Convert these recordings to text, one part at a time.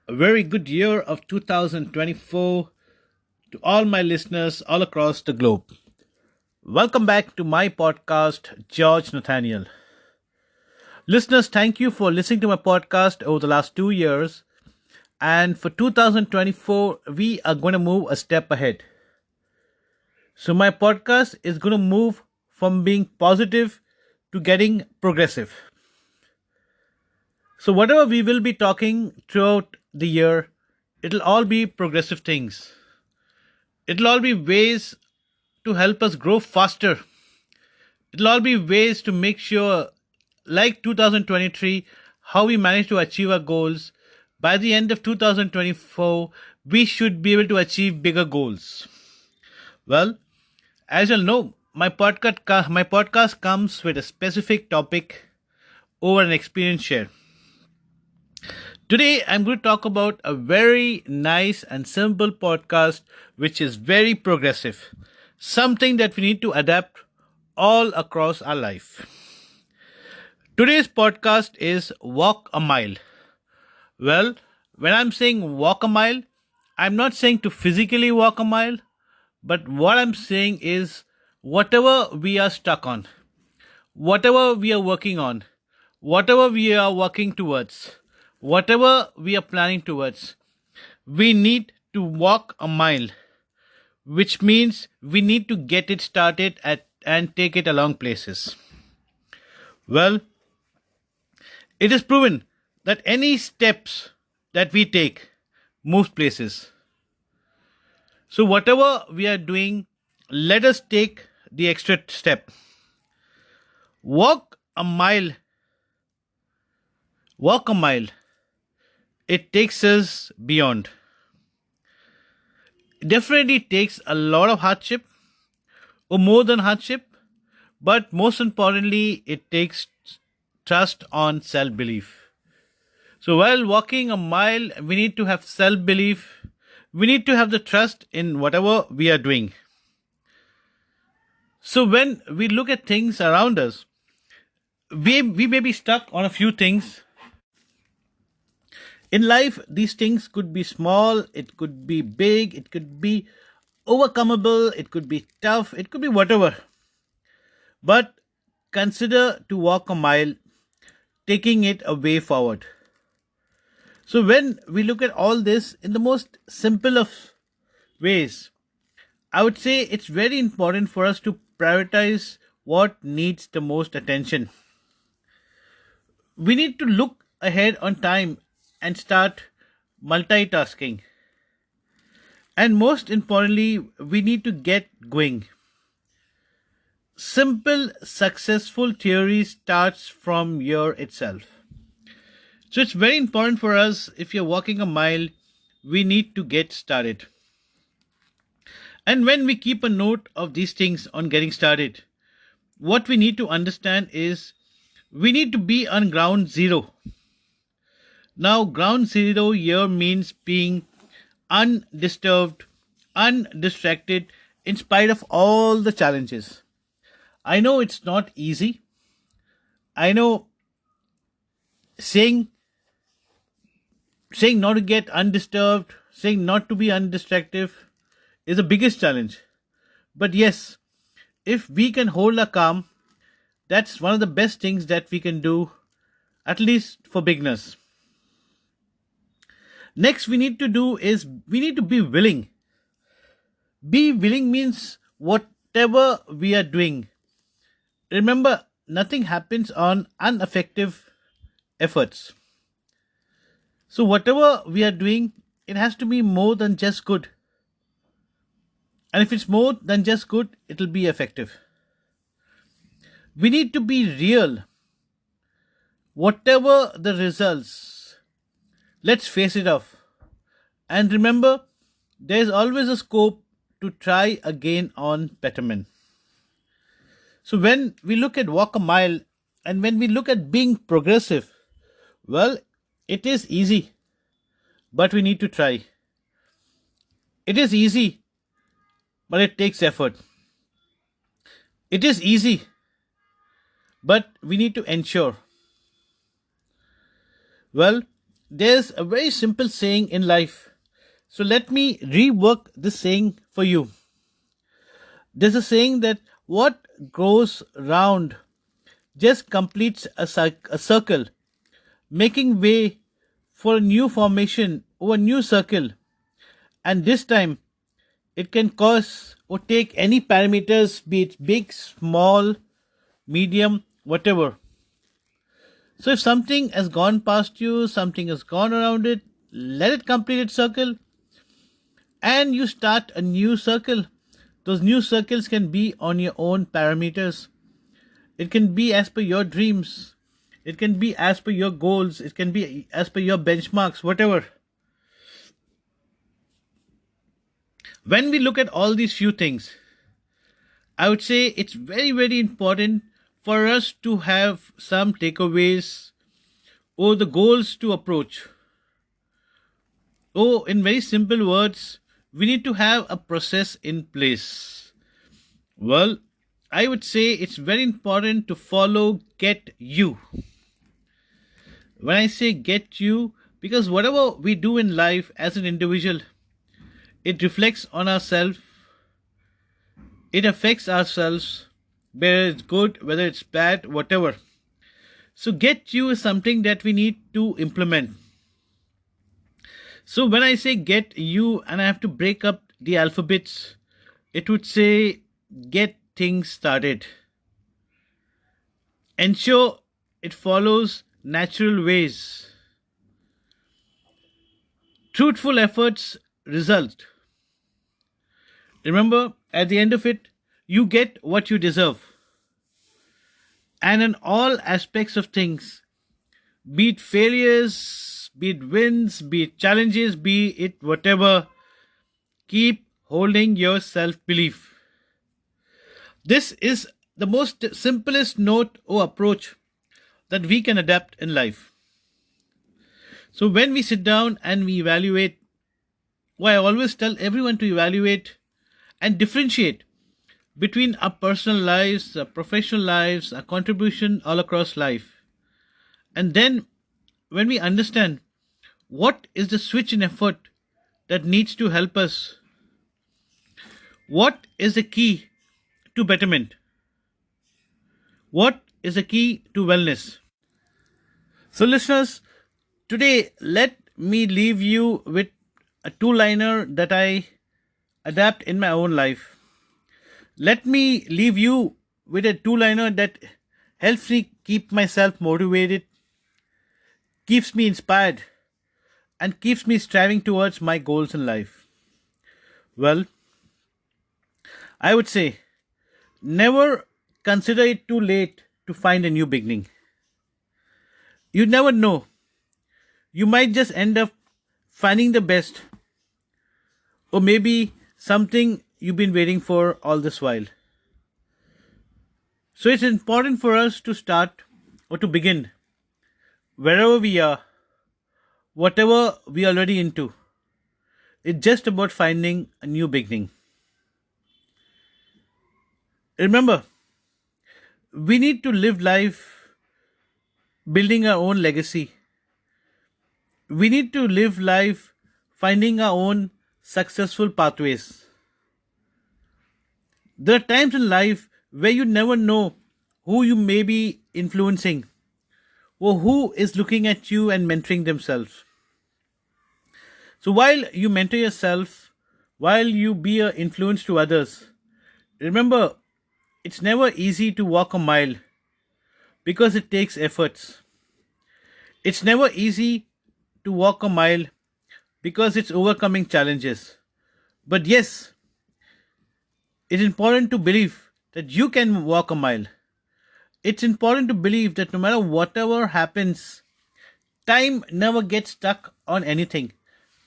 A very good year of 2024 to all my listeners all across the globe. Welcome back to my podcast, George Nathaniel. Listeners, thank you for listening to my podcast over the last 2 years. And for 2024, we are going to move a step ahead. So, my podcast is going to move from being positive to getting progressive. So, whatever we will be talking throughout the year, it'll all be progressive things. It'll all be ways to help us grow faster. It'll all be ways to make sure, like 2023, how we manage to achieve our goals. By the end of 2024, we should be able to achieve bigger goals. Well, as you'll know, my podcast comes with a specific topic over an experience share. Today, I'm going to talk about a very nice and simple podcast which is very progressive, something that we need to adapt all across our life. Today's podcast is Walk a Mile. Well, when I'm saying walk a mile, I'm not saying to physically walk a mile, but what I'm saying is whatever we are stuck on, whatever we are working on, whatever we are working towards, whatever we are planning towards, we need to walk a mile, which means we need to get it started and take it along places. Well, it is proven that any steps that we take moves places. So, whatever we are doing, let us take the extra step. Walk a mile, walk a mile. It takes us beyond. It definitely takes a lot of hardship, or more than hardship, but most importantly, it takes trust on self belief. So, while walking a mile, we need to have self belief. We need to have the trust in whatever we are doing. So, when we look at things around us, we may be stuck on a few things. In life, these things could be small, it could be big, it could be overcomable, it could be tough, it could be whatever. But consider to walk a mile, taking it a way forward. So, when we look at all this in the most simple of ways, I would say it's very important for us to prioritize what needs the most attention. We need to look ahead on time and start multitasking. And most importantly, we need to get going. Simple, successful theory starts from here itself. So it's very important for us, if you're walking a mile, we need to get started. And when we keep a note of these things on getting started, what we need to understand is we need to be on ground zero. Now, ground zero here means being undisturbed, undistracted, in spite of all the challenges. I know it's not easy. I know saying saying not to get undisturbed, saying not to be undistractive is the biggest challenge. But yes, if we can hold our calm, that's one of the best things that we can do, at least for beginners. Next, we need to do is we need to be willing. Be willing means whatever we are doing. Remember, nothing happens on ineffective efforts. So, whatever we are doing, it has to be more than just good. And if it's more than just good, it'll be effective. We need to be real. Whatever the results, let's face it off. And remember, there is always a scope to try again on betterment. So when we look at walk a mile and when we look at being progressive, well, it is easy, but we need to try. It is easy, but it takes effort. It is easy, but we need to ensure. Well, there's a very simple saying in life. So let me rework this saying for you. There's a saying that what goes round just completes a circle, making way for a new formation or a new circle. And this time, it can cause or take any parameters, be it big, small, medium, whatever. So if something has gone past you, something has gone around it, let it complete its circle and you start a new circle. Those new circles can be on your own parameters. It can be as per your dreams. It can be as per your goals. It can be as per your benchmarks, whatever. When we look at all these few things, I would say it's very, very important for us to have some takeaways or the goals to approach. Oh, in very simple words, we need to have a process in place. Well, I would say it's very important to follow get you. When I say get you, because whatever we do in life as an individual, it reflects on ourselves, it affects ourselves, whether it's good, whether it's bad, whatever. So, get you is something that we need to implement. So, when I say get you and I have to break up the alphabets, it would say get things started. Ensure it follows natural ways. Truthful efforts result. Remember, at the end of it, you get what you deserve. And in all aspects of things, be it failures, be it wins, be it challenges, be it whatever, keep holding your self belief. This is the most simplest note or approach that we can adapt in life. So when we sit down and we evaluate, I always tell everyone to evaluate and differentiate between our personal lives, our professional lives, our contribution all across life. And then when we understand what is the switch in effort that needs to help us, what is the key to betterment, what is the key to wellness. So, listeners, today let me leave you with a two-liner that I adapt in my own life. Let me leave you with a two-liner that helps me keep myself motivated, keeps me inspired, and keeps me striving towards my goals in life. Well, I would say never consider it too late to find a new beginning. You never know. You might just end up finding the best, or maybe something you've been waiting for all this while. So it's important for us to start or to begin wherever we are, whatever we are already into. It's just about finding a new beginning. Remember, we need to live life building our own legacy. We need to live life finding our own successful pathways. There are times in life where you never know who you may be influencing or who is looking at you and mentoring themselves. So while you mentor yourself, while you be an influence to others, remember it's never easy to walk a mile because it takes efforts. It's never easy to walk a mile because it's overcoming challenges. But yes, it's important to believe that you can walk a mile. It's important to believe that no matter whatever happens, time never gets stuck on anything.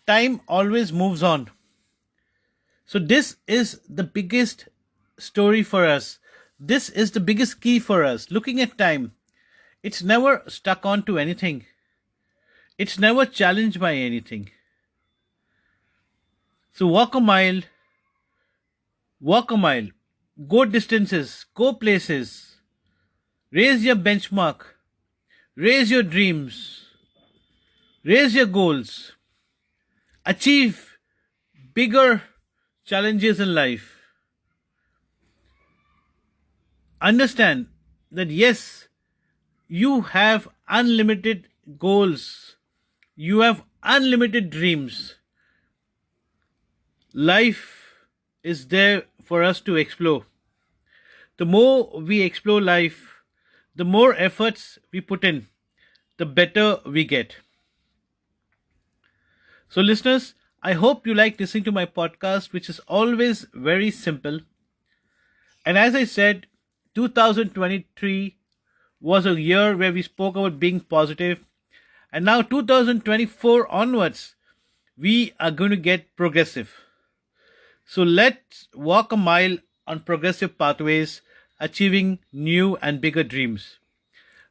Time always moves on. So, this is the biggest story for us. This is the biggest key for us. Looking at time, it's never stuck on to anything, it's never challenged by anything. So, walk a mile, go distances, go places, raise your benchmark, raise your dreams, Raise your goals, achieve bigger challenges in life. Understand that yes, you have unlimited goals, you have unlimited dreams. Life is there for us to explore. The more we explore life, the more efforts we put in, the better we get. So, listeners, I hope you like listening to my podcast, which is always very simple. And as I said, 2023 was a year where we spoke about being positive. And now, 2024 onwards, we are going to get progressive. So, let's walk a mile on progressive pathways, achieving new and bigger dreams.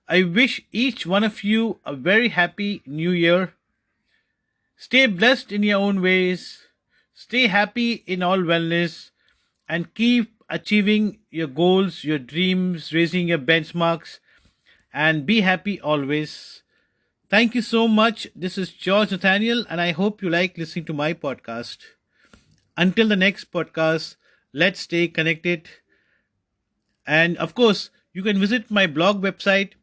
I wish each one of you a very happy new year. Stay blessed in your own ways. Stay happy in all wellness and keep achieving your goals, your dreams, raising your benchmarks, and be happy always. Thank you so much. This is George Nathaniel, and I hope you like listening to my podcast. Until the next podcast, let's stay connected. And of course, you can visit my blog website,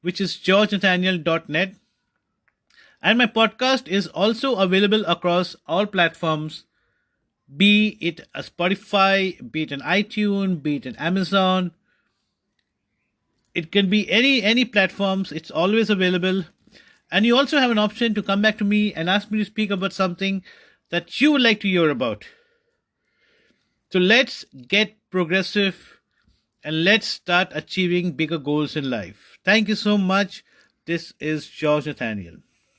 which is georgenathaniel.net. And my podcast is also available across all platforms, be it a Spotify, be it an iTunes, be it an Amazon. It can be any platforms. It's always available. And you also have an option to come back to me and ask me to speak about something that you would like to hear about. So let's get progressive and let's start achieving bigger goals in life. Thank you so much. This is George Nathaniel.